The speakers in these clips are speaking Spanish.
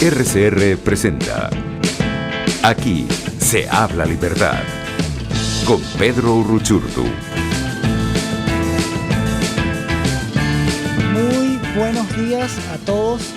RCR presenta Aquí se habla libertad con Pedro Uruchurtu. Muy buenos días a todos.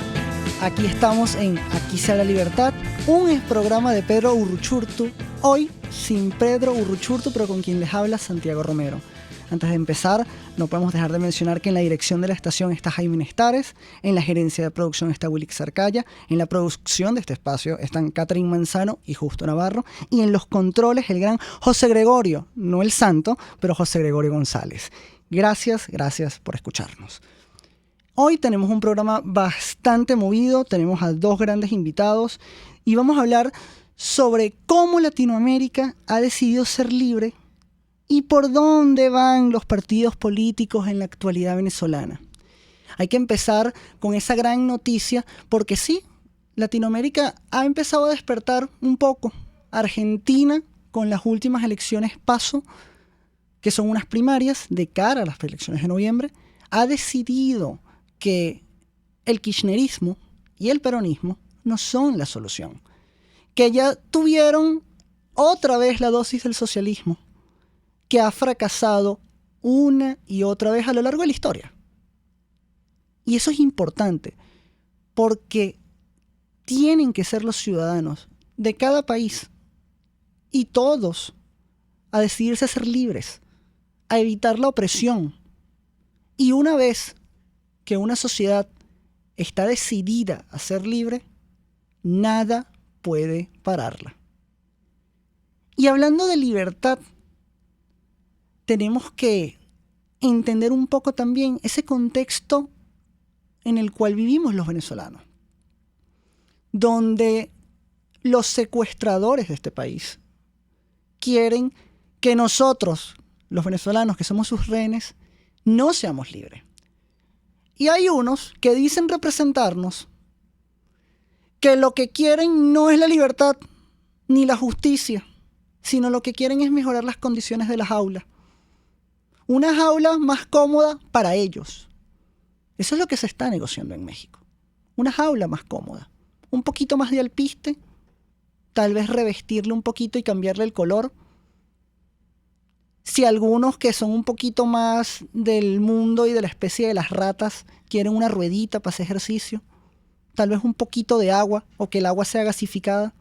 Aquí estamos en Aquí se habla libertad, un programa de Pedro Uruchurtu. Hoy sin Pedro Uruchurtu, pero con quien les habla Santiago Romero. Antes de empezar, no podemos dejar de mencionar que en la dirección de la estación está Jaime Nestares, en la gerencia de producción está Wilix Arcaya, en la producción de este espacio están Catherine Manzano y Justo Navarro, y en los controles el gran José Gregorio, no el santo, pero José Gregorio González. Gracias por escucharnos. Hoy tenemos un programa bastante movido, tenemos a dos grandes invitados y vamos a hablar sobre cómo Latinoamérica ha decidido ser libre y por dónde van los partidos políticos en la actualidad venezolana. Hay que empezar con esa gran noticia porque sí, Latinoamérica ha empezado a despertar un poco. Argentina, con las últimas elecciones PASO, que son unas primarias de cara a las elecciones de noviembre, ha decidido que el kirchnerismo y el peronismo no son la solución. Que ya tuvieron otra vez la dosis del socialismo, que ha fracasado una y otra vez a lo largo de la historia. Y eso es importante, porque tienen que ser los ciudadanos de cada país y todos a decidirse a ser libres, a evitar la opresión. Y una vez que una sociedad está decidida a ser libre, nada puede pararla. Y hablando de libertad, tenemos que entender un poco también ese contexto en el cual vivimos los venezolanos, donde los secuestradores de este país quieren que nosotros, los venezolanos que somos sus rehenes, no seamos libres. Y hay unos que dicen representarnos, que lo que quieren no es la libertad ni la justicia, sino lo que quieren es mejorar las condiciones de las aulas. Una jaula más cómoda para ellos. Eso es lo que se está negociando en México. Una jaula más cómoda. Un poquito más de alpiste. Tal vez revestirle un poquito y cambiarle el color. Si algunos que son un poquito más del mundo y de la especie de las ratas quieren una ruedita para hacer ejercicio. Tal vez un poquito de agua o que el agua sea gasificada.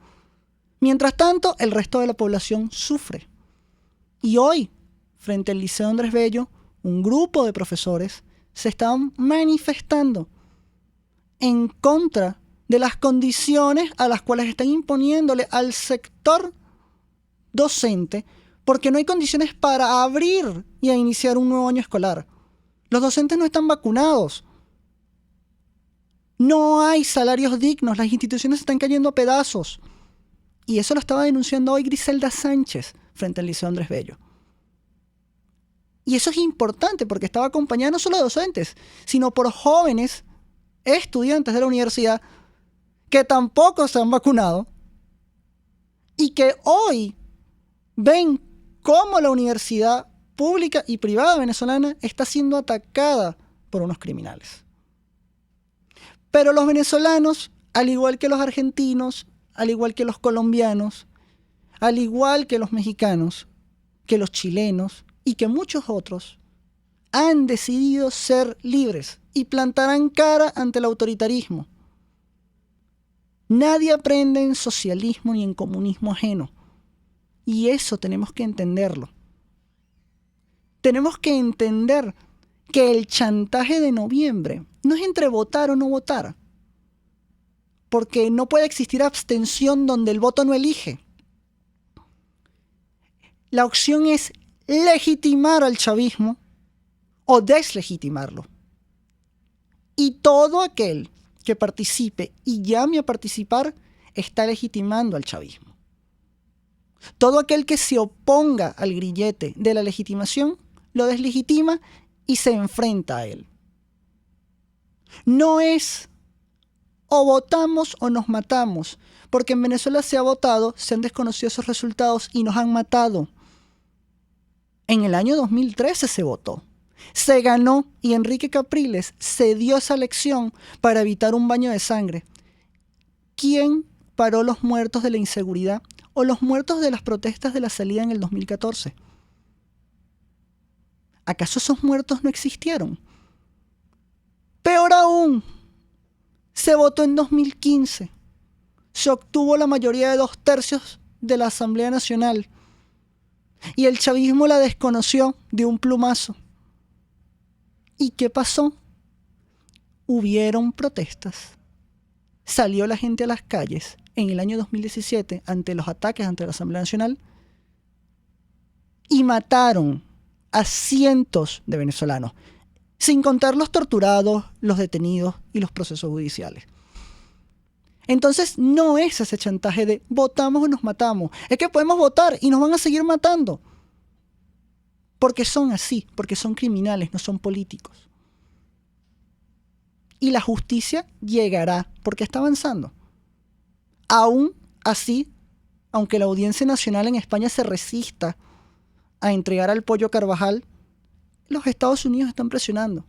Mientras tanto, el resto de la población sufre. Y hoy, frente al Liceo Andrés Bello, un grupo de profesores se estaban manifestando en contra de las condiciones a las cuales están imponiéndole al sector docente, porque no hay condiciones para abrir y a iniciar un nuevo año escolar. Los docentes no están vacunados. No hay salarios dignos, las instituciones se están cayendo a pedazos. Y eso lo estaba denunciando hoy Griselda Sánchez frente al Liceo Andrés Bello. Y eso es importante porque estaba acompañada no solo de docentes, sino por jóvenes estudiantes de la universidad que tampoco se han vacunado y que hoy ven cómo la universidad pública y privada venezolana está siendo atacada por unos criminales. Pero los venezolanos, al igual que los argentinos, al igual que los colombianos, al igual que los mexicanos, que los chilenos y que muchos otros, han decidido ser libres y plantarán cara ante el autoritarismo. Nadie aprende en socialismo ni en comunismo ajeno. Y eso tenemos que entenderlo. Tenemos que entender que el chantaje de noviembre no es entre votar o no votar. Porque no puede existir abstención donde el voto no elige. La opción es legitimar al chavismo o deslegitimarlo. Y todo aquel que participe y llame a participar está legitimando al chavismo. Todo aquel que se oponga al grillete de la legitimación lo deslegitima y se enfrenta a él. No es o votamos o nos matamos, porque en Venezuela se ha votado, se han desconocido esos resultados y nos han matado. En el año 2013 se votó. Se ganó y Enrique Capriles cedió esa elección para evitar un baño de sangre. ¿quién paró los muertos de la inseguridad o los muertos de las protestas de la salida en el 2014? ¿Acaso esos muertos no existieron? Peor aún, se votó en 2015. Se obtuvo la mayoría de 2/3 de la Asamblea Nacional. Y el chavismo la desconoció de un plumazo. ¿Y qué pasó? Hubieron protestas. Salió la gente a las calles en el año 2017 ante los ataques ante la Asamblea Nacional y mataron a cientos de venezolanos, sin contar los torturados, los detenidos y los procesos judiciales. Entonces no es ese chantaje de votamos o nos matamos. Es que podemos votar y nos van a seguir matando. Porque son así, porque son criminales, no son políticos. Y la justicia llegará, porque está avanzando. Aún así, aunque la Audiencia Nacional en España se resista a entregar al Pollo Carvajal, los Estados Unidos están presionando.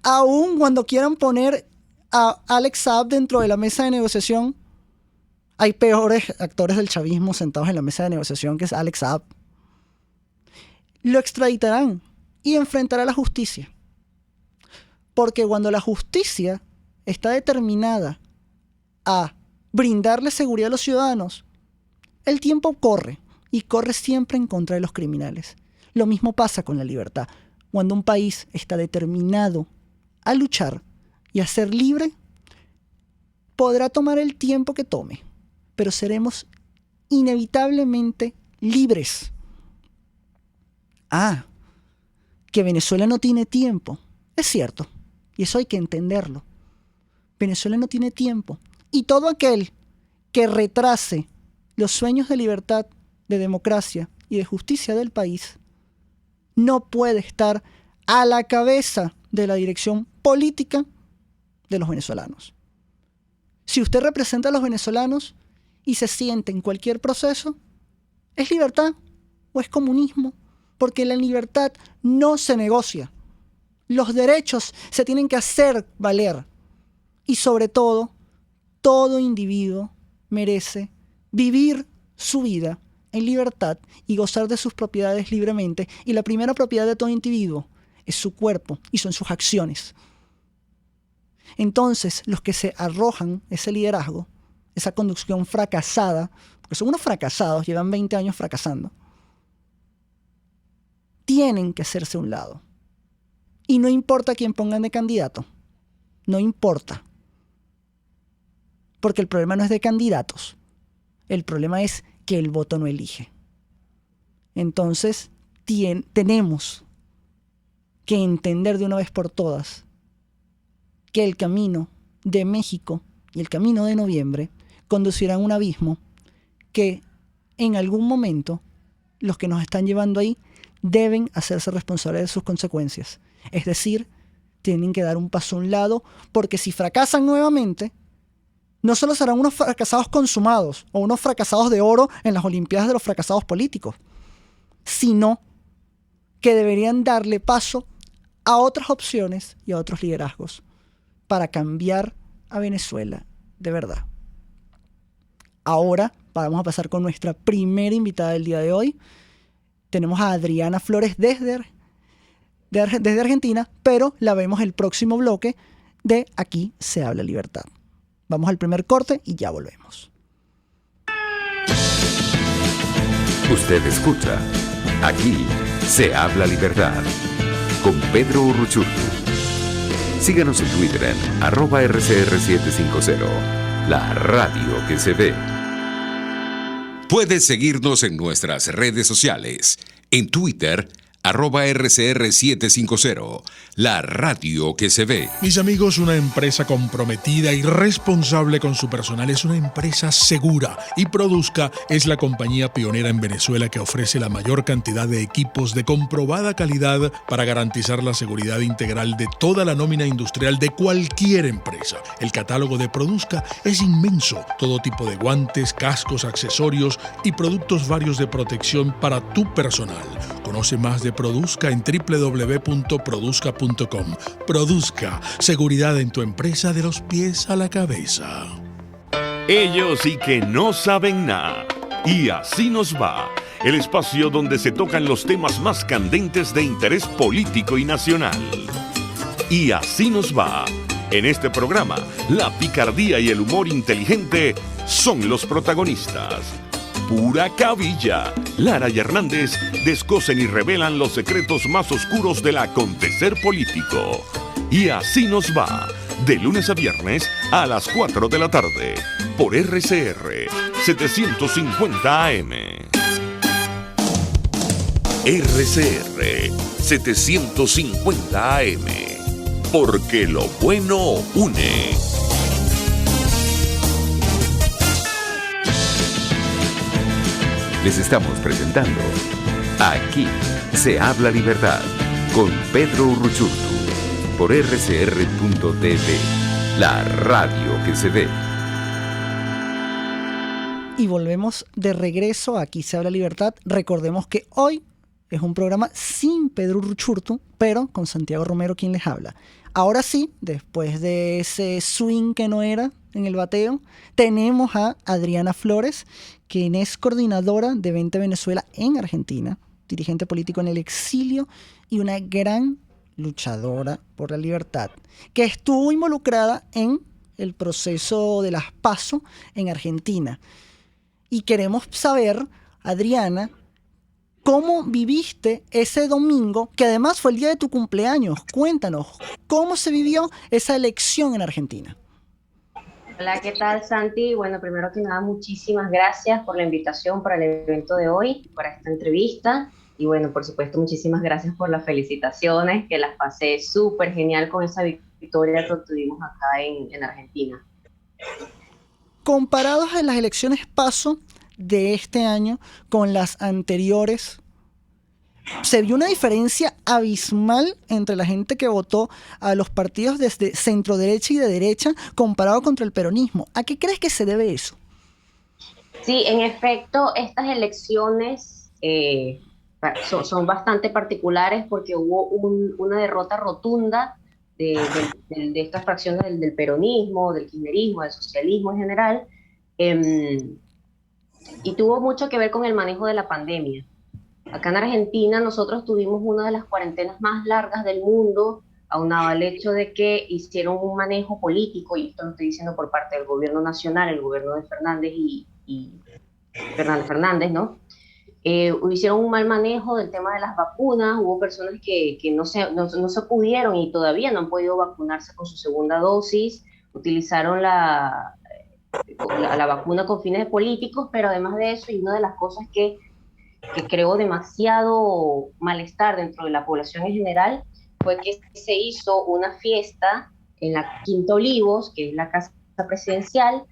Aún cuando quieran poner a Alex Saab dentro de la mesa de negociación, hay peores actores del chavismo sentados en la mesa de negociación que es Alex Saab. Lo extraditarán y enfrentará a la justicia. Porque cuando la justicia está determinada a brindarle seguridad a los ciudadanos, el tiempo corre y corre siempre en contra de los criminales. Lo mismo pasa con la libertad. Cuando un país está determinado a luchar y a ser libre, podrá tomar el tiempo que tome, pero seremos inevitablemente libres. Que Venezuela no tiene tiempo. Es cierto, y eso hay que entenderlo. Venezuela no tiene tiempo. Y todo aquel que retrase los sueños de libertad, de democracia y de justicia del país, no puede estar a la cabeza de la dirección política de los venezolanos. Si usted representa a los venezolanos y se siente en cualquier proceso, ¿es libertad o es comunismo? Porque la libertad no se negocia. Los derechos se tienen que hacer valer. Y sobre todo, todo individuo merece vivir su vida en libertad y gozar de sus propiedades libremente. Y la primera propiedad de todo individuo es su cuerpo y son sus acciones. Entonces, los que se arrojan ese liderazgo, esa conducción fracasada, porque son unos fracasados, llevan 20 años fracasando, tienen que hacerse a un lado. Y no importa quién pongan de candidato, no importa. Porque el problema no es de candidatos, el problema es que el voto no elige. Entonces, tenemos que entender de una vez por todas que el camino de México y el camino de noviembre conducirán a un abismo que en algún momento los que nos están llevando ahí deben hacerse responsables de sus consecuencias. Es decir, tienen que dar un paso a un lado, porque si fracasan nuevamente, no solo serán unos fracasados consumados o unos fracasados de oro en las Olimpiadas de los fracasados políticos, sino que deberían darle paso a otras opciones y a otros liderazgos para cambiar a Venezuela de verdad. Ahora vamos a pasar con nuestra primera invitada del día de hoy. Tenemos a Adriana Flores desde Argentina, pero la vemos el próximo bloque de Aquí se habla libertad. Vamos al primer corte y ya volvemos. Usted escucha Aquí se habla libertad con Pedro Urruchurtu. Síganos en Twitter en @RCR750, la radio que se ve. Puedes seguirnos en nuestras redes sociales. En Twitter, @RCR750, la radio que se ve. Mis amigos, una empresa comprometida y responsable con su personal es una empresa segura, y Produzca es la compañía pionera en Venezuela que ofrece la mayor cantidad de equipos de comprobada calidad para garantizar la seguridad integral de toda la nómina industrial de cualquier empresa. El catálogo de Produzca es inmenso, todo tipo de guantes, cascos, accesorios y productos varios de protección para tu personal. Conoce más de Produzca en www.produzca.com. Produzca, seguridad en tu empresa de los pies a la cabeza. Ellos sí que no saben nada. Y así nos va. El espacio donde se tocan los temas más candentes de interés político y nacional. Y así nos va. En este programa, la picardía y el humor inteligente son los protagonistas. Pura cabilla. Lara y Hernández descosen y revelan los secretos más oscuros del acontecer político. Y así nos va. De lunes a viernes a las 4 de la tarde. Por RCR 750 AM. RCR 750 AM. Porque lo bueno une. Les estamos presentando Aquí se habla libertad con Pedro Urruchurtu por rcr.tv, la radio que se ve. Y volvemos de regreso a Aquí se habla libertad. Recordemos que hoy es un programa sin Pedro Urruchurtu, pero con Santiago Romero quien les habla. Ahora sí, después de ese swing que no era en el bateo, tenemos a Adriana Flores, quien es coordinadora de Vente Venezuela en Argentina, dirigente político en el exilio y una gran luchadora por la libertad, que estuvo involucrada en el proceso de las PASO en Argentina. Y queremos saber, Adriana, ¿cómo viviste ese domingo, que además fue el día de tu cumpleaños? Cuéntanos, ¿cómo se vivió esa elección en Argentina? Hola, ¿qué tal, Santi? Bueno, primero que nada, muchísimas gracias por la invitación para el evento de hoy, para esta entrevista. Y bueno, por supuesto, muchísimas gracias por las felicitaciones, que las pasé súper genial con esa victoria que obtuvimos acá en Argentina. Comparados a las elecciones PASO de este año con las anteriores, se vio una diferencia abismal entre la gente que votó a los partidos desde centro derecha y de derecha comparado contra el peronismo. ¿A qué crees que se debe eso? Sí, en efecto, estas elecciones son bastante particulares porque hubo una derrota rotunda de estas fracciones del peronismo, del kirchnerismo, del socialismo en general, y tuvo mucho que ver con el manejo de la pandemia. Acá en Argentina nosotros tuvimos una de las cuarentenas más largas del mundo, aunado al hecho de que hicieron un manejo político, y esto lo estoy diciendo por parte del gobierno nacional, el gobierno de Fernández y Fernández, ¿no? Hicieron un mal manejo del tema de las vacunas. Hubo personas que no se pudieron y todavía no han podido vacunarse con su segunda dosis. Utilizaron la vacuna con fines políticos, pero además de eso, y una de las cosas que creó demasiado malestar dentro de la población en general, fue que se hizo una fiesta en la Quinta Olivos, que es la casa presidencial,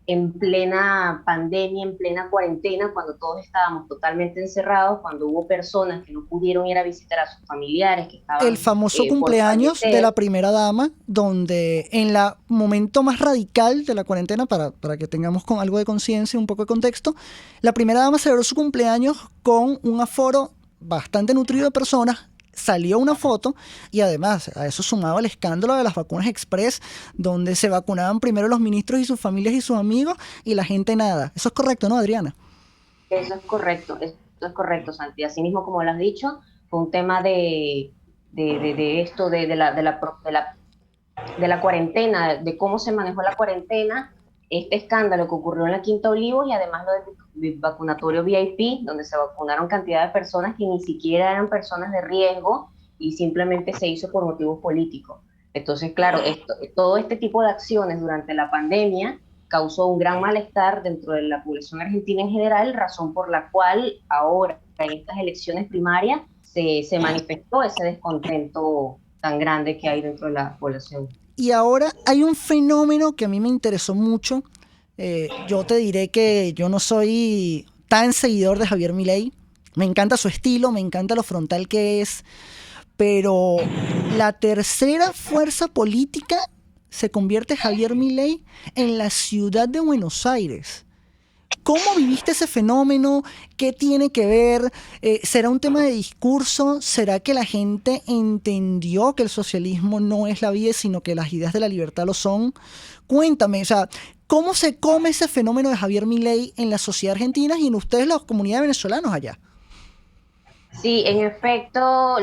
en plena pandemia, en plena cuarentena, cuando todos estábamos totalmente encerrados, cuando hubo personas que no pudieron ir a visitar a sus familiares que estaban... El famoso cumpleaños de la primera dama, donde en el momento más radical de la cuarentena, para que tengamos con algo de conciencia, un poco de contexto, la primera dama celebró su cumpleaños con un aforo bastante nutrido de personas. Salió una foto y además a eso sumaba el escándalo de las vacunas express, donde se vacunaban primero los ministros y sus familias y sus amigos y la gente nada. Eso es correcto, ¿no, Adriana? Eso es correcto, Santi. Así mismo como lo has dicho, fue un tema de esto, de la cuarentena, de cómo se manejó la cuarentena, este escándalo que ocurrió en la Quinta Olivos y además lo del vacunatorio VIP, donde se vacunaron cantidad de personas que ni siquiera eran personas de riesgo y simplemente se hizo por motivos políticos. Entonces, claro, todo este tipo de acciones durante la pandemia causó un gran malestar dentro de la población argentina en general, razón por la cual ahora en estas elecciones primarias se manifestó ese descontento tan grande que hay dentro de la población. Y ahora hay un fenómeno que a mí me interesó mucho. Yo te diré que yo no soy tan seguidor de Javier Milei. Me encanta su estilo, me encanta lo frontal que es, pero la tercera fuerza política se convierte Javier Milei en la ciudad de Buenos Aires. ¿Cómo viviste ese fenómeno? ¿Qué tiene que ver? ¿Será un tema de discurso? ¿Será que la gente entendió que el socialismo no es la vía, sino que las ideas de la libertad lo son? Cuéntame, o sea, ¿Cómo se come ese fenómeno de Javier Milei en la sociedad argentina y en ustedes, las comunidades venezolanas allá? Sí, en efecto,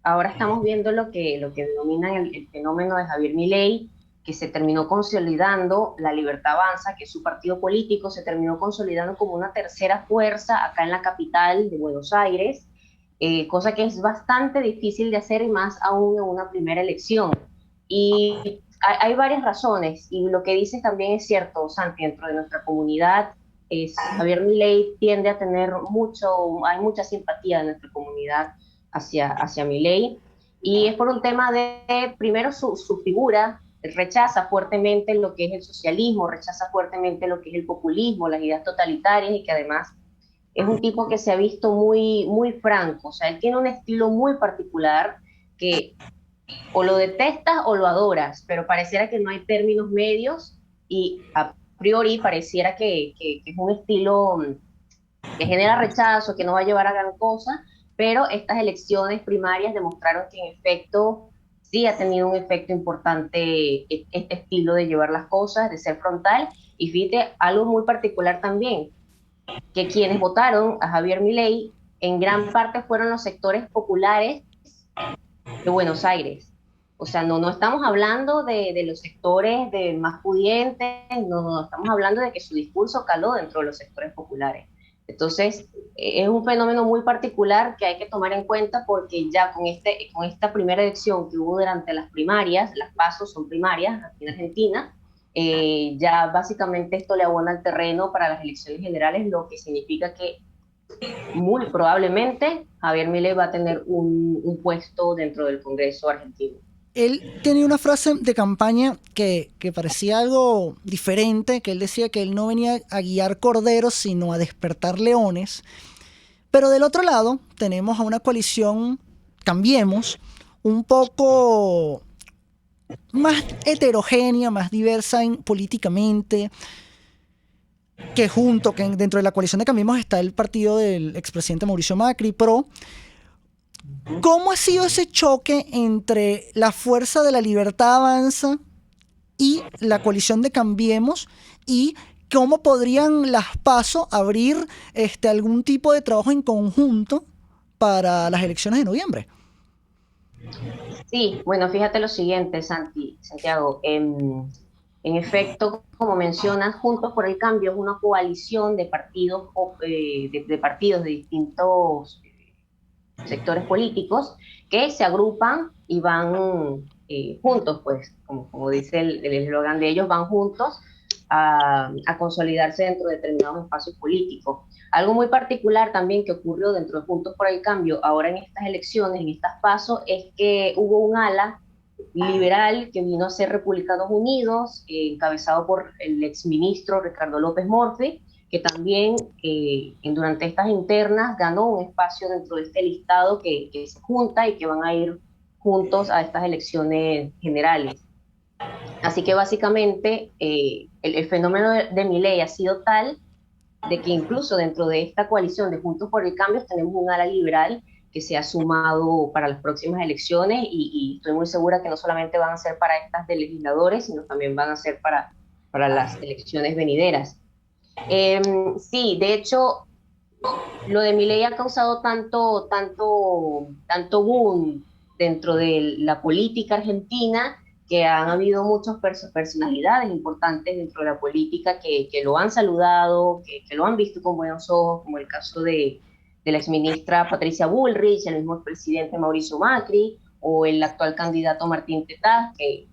ahora estamos viendo lo que denominan el fenómeno de Javier Milei, que se terminó consolidando. La Libertad Avanza, que es su partido político, se terminó consolidando como una tercera fuerza acá en la capital de Buenos Aires, cosa que es bastante difícil de hacer y más aún en una primera elección. Y hay varias razones, y lo que dices también es cierto, Santi. Dentro de nuestra comunidad, Javier Milei tiende a tener hay mucha simpatía de nuestra comunidad hacia Milei, y es por un tema de, primero, su figura. Rechaza fuertemente lo que es el socialismo, rechaza fuertemente lo que es el populismo, las ideas totalitarias, y que además es un tipo que se ha visto muy, muy franco. O sea, él tiene un estilo muy particular que o lo detestas o lo adoras, pero pareciera que no hay términos medios, y a priori pareciera que es un estilo que genera rechazo, que no va a llevar a gran cosa, pero estas elecciones primarias demostraron que en efecto sí ha tenido un efecto importante este estilo de llevar las cosas, de ser frontal. Y fíjate, algo muy particular también, que quienes votaron a Javier Milei en gran parte fueron los sectores populares de Buenos Aires. O sea, no estamos hablando de los sectores más pudientes, no, estamos hablando de que su discurso caló dentro de los sectores populares. Entonces, es un fenómeno muy particular que hay que tomar en cuenta, porque ya con esta primera elección que hubo durante las primarias, las PASO son primarias aquí en Argentina, ya básicamente esto le abona el terreno para las elecciones generales, lo que significa que muy probablemente Javier Milei va a tener un puesto dentro del Congreso argentino. Él tenía una frase de campaña que parecía algo diferente, que él decía que él no venía a guiar corderos, sino a despertar leones. Pero del otro lado tenemos a una coalición, Cambiemos, un poco más heterogénea, más diversa políticamente, que dentro de la coalición de Cambiemos está el partido del expresidente Mauricio Macri, PRO. ¿Cómo ha sido ese choque entre la fuerza de la Libertad Avanza y la coalición de Cambiemos? ¿Y cómo podrían las PASO abrir algún tipo de trabajo en conjunto para las elecciones de noviembre? Sí, bueno, fíjate lo siguiente, Santiago. En efecto, como mencionas, Juntos por el Cambio es una coalición de partidos, de partidos de distintos sectores políticos que se agrupan y van juntos, pues, como dice el eslogan de ellos, van juntos a consolidarse dentro de determinados espacios políticos. Algo muy particular también que ocurrió dentro de Juntos por el Cambio ahora en estas elecciones, en estas PASO, es que hubo un ala liberal que vino a ser Republicanos Unidos, encabezado por el exministro Ricardo López Murphy, que también durante estas internas ganó un espacio dentro de este listado que se junta y que van a ir juntos a estas elecciones generales. Así que básicamente el fenómeno de Milei ha sido tal de que incluso dentro de esta coalición de Juntos por el Cambio tenemos un ala liberal que se ha sumado para las próximas elecciones, y estoy muy segura que no solamente van a ser para estas de legisladores, sino también van a ser para las elecciones venideras. Sí, de hecho, lo de Milei ha causado tanto boom dentro de la política argentina, que han habido muchas personalidades importantes dentro de la política que lo han saludado, que lo han visto con buenos ojos, como el caso de la exministra Patricia Bullrich, el mismo presidente Mauricio Macri, o el actual candidato Martín Tetaz, que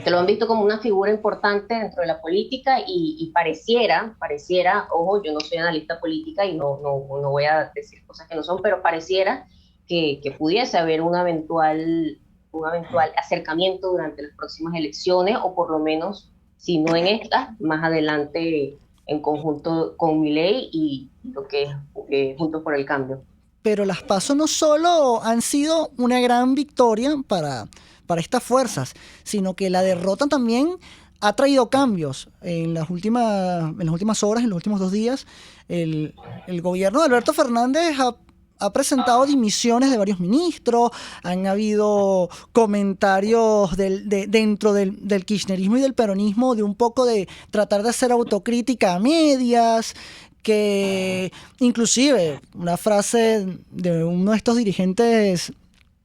lo han visto como una figura importante dentro de la política, y pareciera, ojo, yo no soy analista política y no voy a decir cosas que no son, pero pareciera que pudiese haber un eventual acercamiento durante las próximas elecciones, o por lo menos, si no en estas, más adelante en conjunto con Milei y lo que es Juntos por el Cambio. Pero las PASO no solo han sido una gran victoria para estas fuerzas, sino que la derrota también ha traído cambios. En las últimas horas, en los últimos 2 días, el gobierno de Alberto Fernández ha presentado dimisiones de varios ministros, han habido comentarios dentro del kirchnerismo y del peronismo de un poco de tratar de hacer autocrítica a medias, que inclusive una frase de uno de estos dirigentes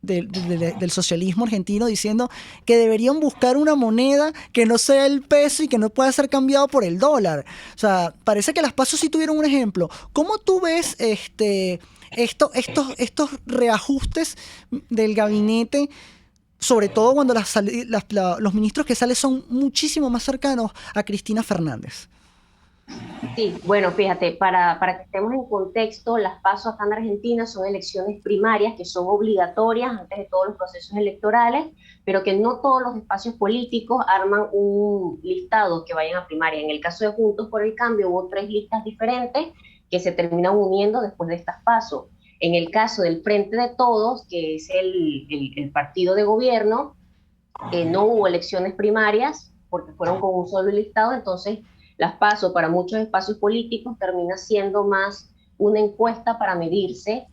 del socialismo argentino diciendo que deberían buscar una moneda que no sea el peso y que no pueda ser cambiado por el dólar. O sea, parece que las PASO sí tuvieron un ejemplo. ¿Cómo tú ves estos reajustes del gabinete, sobre todo cuando los ministros que salen son muchísimo más cercanos a Cristina Fernández? Sí, bueno, fíjate, para que estemos en contexto, las PASO acá en Argentina son elecciones primarias que son obligatorias antes de todos los procesos electorales, pero que no todos los espacios políticos arman un listado que vayan a primaria. En el caso de Juntos por el Cambio hubo 3 listas diferentes que se terminan uniendo después de estas PASO. En el caso del Frente de Todos, que es el partido de gobierno, no hubo elecciones primarias porque fueron con un solo listado, entonces las PASO para muchos espacios políticos termina siendo más una encuesta para medirse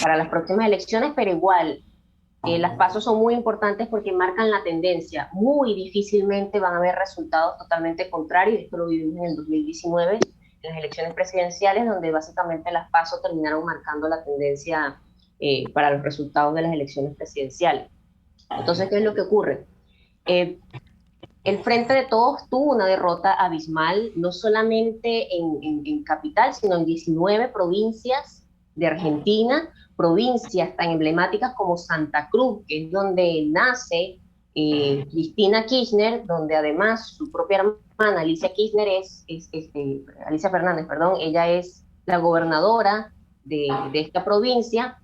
para las próximas elecciones, pero igual las PASO son muy importantes porque marcan la tendencia. Muy difícilmente van a haber resultados totalmente contrarios. Esto lo vivimos en el 2019, en las elecciones presidenciales, donde básicamente las PASO terminaron marcando la tendencia para los resultados de las elecciones presidenciales. Entonces, ¿qué es lo que ocurre? El Frente de Todos tuvo una derrota abismal, no solamente en capital, sino en 19 provincias de Argentina, provincias tan emblemáticas como Santa Cruz, que es donde nace Cristina Kirchner, donde además su propia hermana Alicia Kirchner Alicia Fernández, perdón, ella es la gobernadora de esta provincia,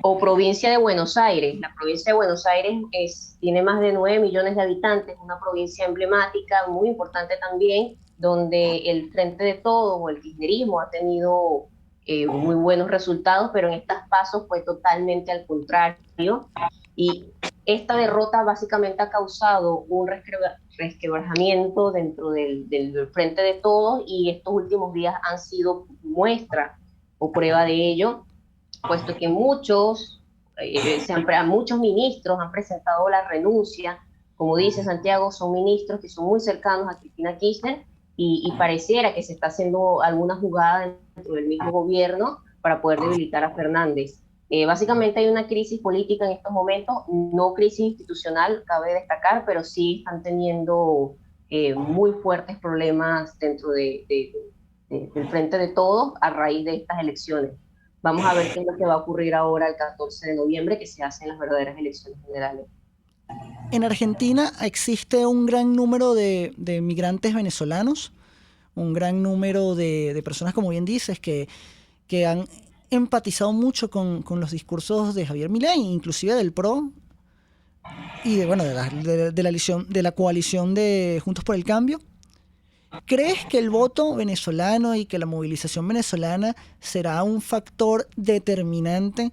o provincia de Buenos Aires. La provincia de Buenos Aires tiene más de 9 millones de habitantes, una provincia emblemática, muy importante también, donde el Frente de Todos o el kirchnerismo ha tenido muy buenos resultados, pero en estas PASO fue totalmente al contrario. Y esta derrota básicamente ha causado un resquebrajamiento dentro del Frente de Todos, y estos últimos días han sido muestra o prueba de ello, puesto que muchos ministros han presentado la renuncia. Como dice Santiago, son ministros que son muy cercanos a Cristina Kirchner y pareciera que se está haciendo alguna jugada dentro del mismo gobierno para poder debilitar a Fernández. Básicamente hay una crisis política en estos momentos, no crisis institucional, cabe destacar, pero sí están teniendo muy fuertes problemas dentro del Frente de Todos a raíz de estas elecciones. Vamos a ver qué es lo que va a ocurrir ahora el 14 de noviembre, que se hacen las verdaderas elecciones generales. En Argentina existe un gran número de migrantes venezolanos, un gran número de personas, como bien dices, que han empatizado mucho con los discursos de Javier Milei, inclusive del PRO, y de la coalición de Juntos por el Cambio. ¿Crees que el voto venezolano y que la movilización venezolana será un factor determinante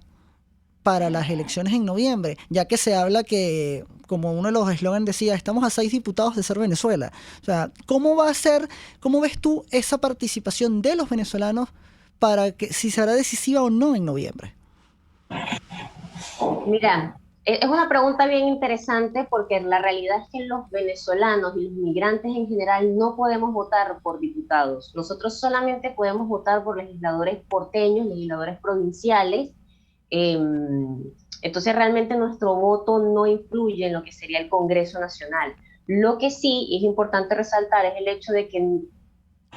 para las elecciones en noviembre? Ya que se habla que, como uno de los eslogans decía, estamos a 6 diputados de ser Venezuela. O sea, ¿cómo ves tú esa participación de los venezolanos para que si será decisiva o no en noviembre? Mira, es una pregunta bien interesante porque la realidad es que los venezolanos y los migrantes en general no podemos votar por diputados. Nosotros solamente podemos votar por legisladores porteños, legisladores provinciales. Entonces realmente nuestro voto no influye en lo que sería el Congreso Nacional. Lo que sí es importante resaltar es el hecho de que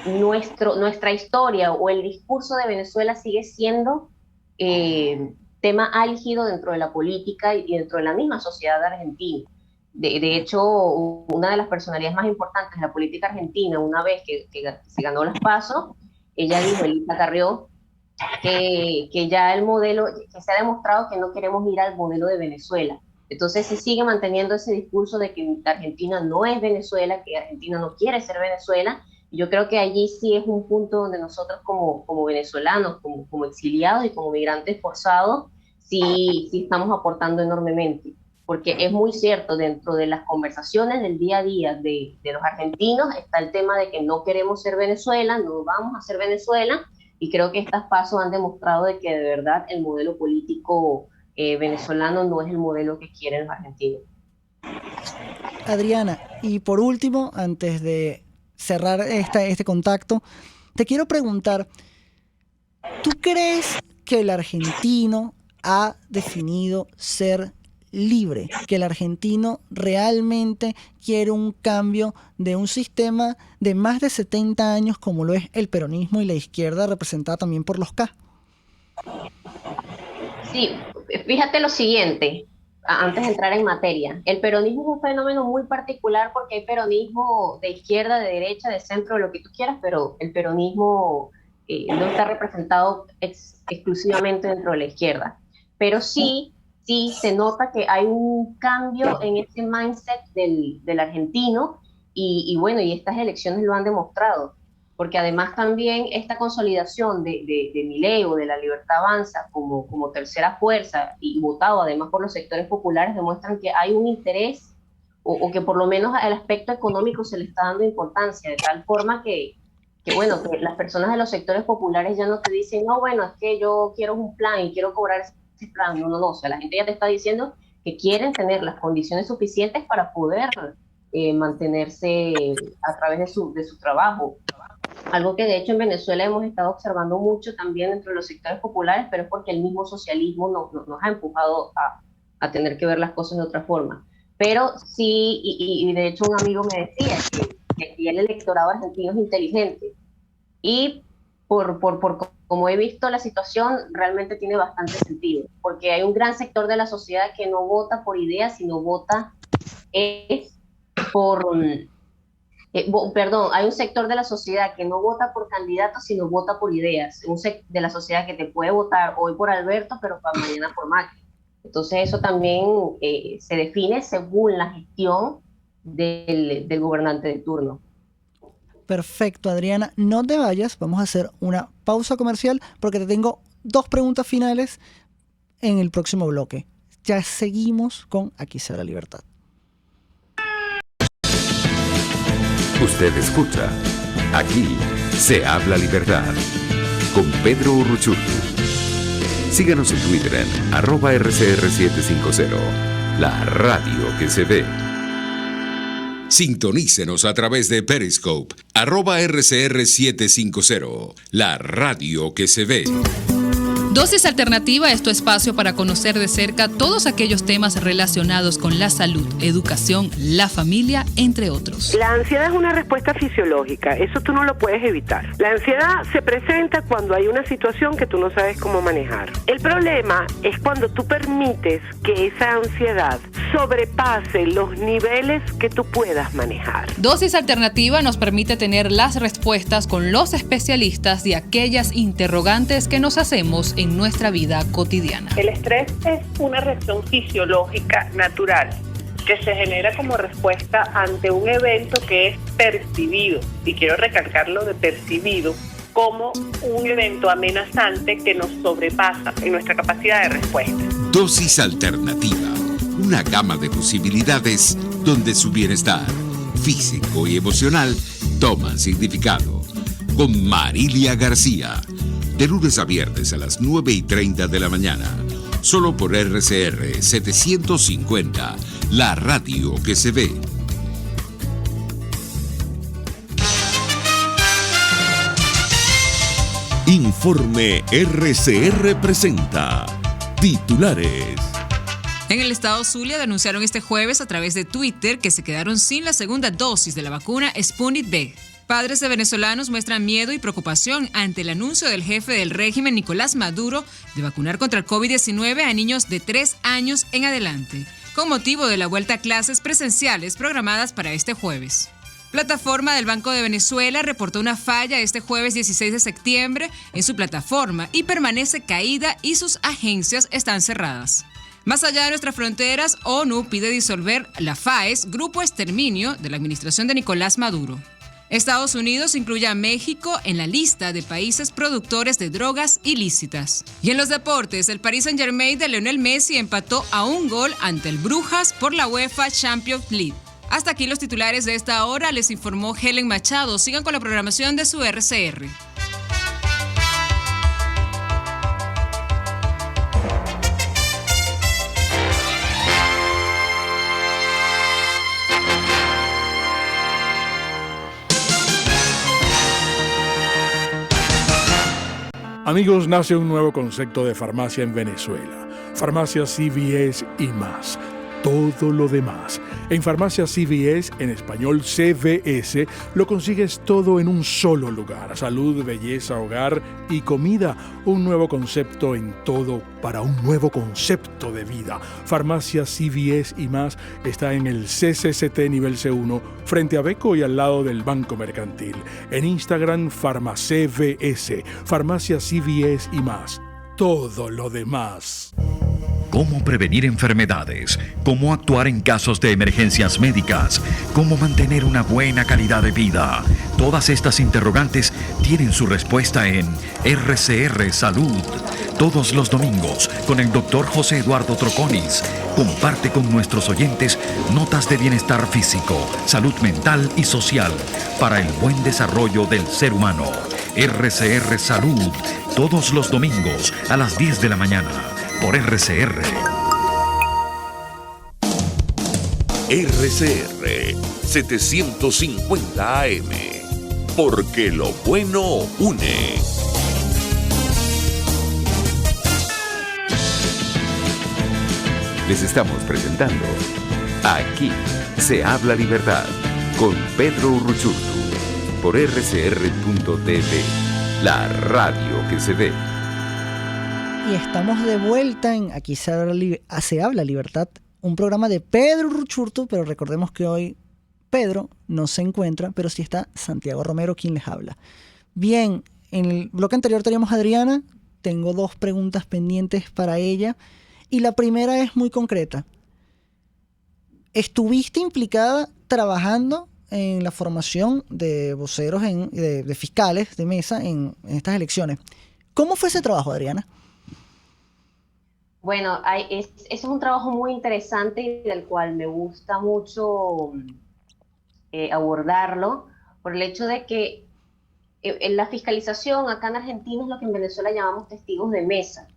nuestra historia o el discurso de Venezuela sigue siendo tema álgido dentro de la política y dentro de la misma sociedad argentina. De hecho, una de las personalidades más importantes de la política argentina, una vez que se ganó las PASO, ella dijo, Elisa Carrió, que ya el modelo, que se ha demostrado que no queremos ir al modelo de Venezuela. Entonces se sigue manteniendo ese discurso de que Argentina no es Venezuela, que Argentina no quiere ser Venezuela. Y yo creo que allí sí es un punto donde nosotros como venezolanos, como exiliados y como migrantes forzados, sí estamos aportando enormemente. Porque es muy cierto, dentro de las conversaciones del día a día de los argentinos está el tema de que no queremos ser Venezuela, no vamos a ser Venezuela, y creo que estos pasos han demostrado de que de verdad el modelo político venezolano no es el modelo que quieren los argentinos. Adriana, y por último, antes de cerrar este contacto, te quiero preguntar, ¿tú crees que el argentino ha definido ser libre? ¿Que el argentino realmente quiere un cambio de un sistema de más de 70 años como lo es el peronismo y la izquierda representada también por los K? Sí, fíjate lo siguiente, antes de entrar en materia. El peronismo es un fenómeno muy particular porque hay peronismo de izquierda, de derecha, de centro, de lo que tú quieras, pero el peronismo no está representado exclusivamente dentro de la izquierda. Pero sí se nota que hay un cambio en ese mindset del argentino y bueno, y estas elecciones lo han demostrado. Porque además también esta consolidación de Milei o de La Libertad Avanza como tercera fuerza y votado además por los sectores populares demuestran que hay un interés o que por lo menos al aspecto económico se le está dando importancia, de tal forma que bueno, que las personas de los sectores populares ya no te dicen, no, bueno, es que yo quiero un plan y quiero cobrar ese plan, no, o sea, la gente ya te está diciendo que quieren tener las condiciones suficientes para poder mantenerse a través de su trabajo. Algo que de hecho en Venezuela hemos estado observando mucho también dentro de los sectores populares, pero es porque el mismo socialismo nos ha empujado a tener que ver las cosas de otra forma. Pero sí, y de hecho un amigo me decía que el electorado argentino es inteligente. Y por como he visto la situación, realmente tiene bastante sentido, porque hay un gran sector de la sociedad que no vota por ideas, sino vota hay un sector de la sociedad que no vota por candidatos, sino vota por ideas. Un sector de la sociedad que te puede votar hoy por Alberto, pero para mañana por Macri. Entonces eso también se define según la gestión del gobernante de turno. Perfecto, Adriana. No te vayas, vamos a hacer una pausa comercial porque te tengo 2 preguntas finales en el próximo bloque. Ya seguimos con Aquí se habla libertad. Usted escucha Aquí se habla libertad con Pedro Urruchurtu. Síganos en Twitter en @RCR750, la radio que se ve. Sintonícenos a través de Periscope, @RCR750, la radio que se ve. Dosis Alternativa es tu espacio para conocer de cerca todos aquellos temas relacionados con la salud, educación, la familia, entre otros. La ansiedad es una respuesta fisiológica, eso tú no lo puedes evitar. La ansiedad se presenta cuando hay una situación que tú no sabes cómo manejar. El problema es cuando tú permites que esa ansiedad sobrepase los niveles que tú puedas manejar. Dosis Alternativa nos permite tener las respuestas con los especialistas de aquellas interrogantes que nos hacemos en nuestra vida cotidiana. El estrés es una reacción fisiológica natural que se genera como respuesta ante un evento que es percibido, y quiero recalcarlo de percibido, como un evento amenazante que nos sobrepasa en nuestra capacidad de respuesta. Dosis Alternativa, una gama de posibilidades donde su bienestar físico y emocional toman significado. Con Marilia García, de lunes a viernes a las 9:30 de la mañana, solo por RCR 750, la radio que se ve. Informe RCR presenta titulares. En el estado Zulia denunciaron este jueves a través de Twitter que se quedaron sin la segunda dosis de la vacuna Sputnik V. Padres de venezolanos muestran miedo y preocupación ante el anuncio del jefe del régimen, Nicolás Maduro, de vacunar contra el COVID-19 a niños de 3 años en adelante, con motivo de la vuelta a clases presenciales programadas para este jueves. Plataforma del Banco de Venezuela reportó una falla este jueves 16 de septiembre en su plataforma y permanece caída y sus agencias están cerradas. Más allá de nuestras fronteras, ONU pide disolver la FAES, Grupo Exterminio de la administración de Nicolás Maduro. Estados Unidos incluye a México en la lista de países productores de drogas ilícitas. Y en los deportes, el Paris Saint-Germain de Lionel Messi empató a 1 gol ante el Brujas por la UEFA Champions League. Hasta aquí los titulares de esta hora, les informó Helen Machado. Sigan con la programación de su RCR. Amigos, nace un nuevo concepto de farmacia en Venezuela. Farmacia CVS y más. Todo lo demás. En Farmacia CVS, en español CVS, lo consigues todo en un solo lugar. Salud, belleza, hogar y comida. Un nuevo concepto en todo para un nuevo concepto de vida. Farmacia CVS y más está en el CCCT nivel C1, frente a Beco y al lado del Banco Mercantil. En Instagram, FarmaCVS. Farmacia CVS y más. Todo lo demás. Cómo prevenir enfermedades, cómo actuar en casos de emergencias médicas, cómo mantener una buena calidad de vida. Todas estas interrogantes tienen su respuesta en RCR Salud. Todos los domingos, con el Dr. José Eduardo Troconis, comparte con nuestros oyentes notas de bienestar físico, salud mental y social para el buen desarrollo del ser humano. RCR Salud, todos los domingos a las 10 de la mañana. Por RCR. RCR 750 AM. Porque lo bueno une. Les estamos presentando Aquí se habla libertad con Pedro Urruchurtu por rcr.tv, la radio que se ve. Y estamos de vuelta en Aquí se habla libertad, un programa de Pedro Urruchurtu, pero recordemos que hoy Pedro no se encuentra, pero sí está Santiago Romero quien les habla. Bien, en el bloque anterior teníamos a Adriana, tengo 2 preguntas pendientes para ella, y la primera es muy concreta. ¿Estuviste implicada trabajando en la formación de voceros, de fiscales de mesa en estas elecciones? ¿Cómo fue ese trabajo, Adriana? Bueno, eso es un trabajo muy interesante y del cual me gusta mucho abordarlo, por el hecho de que en la fiscalización acá en Argentina es lo que en Venezuela llamamos testigos de mesa.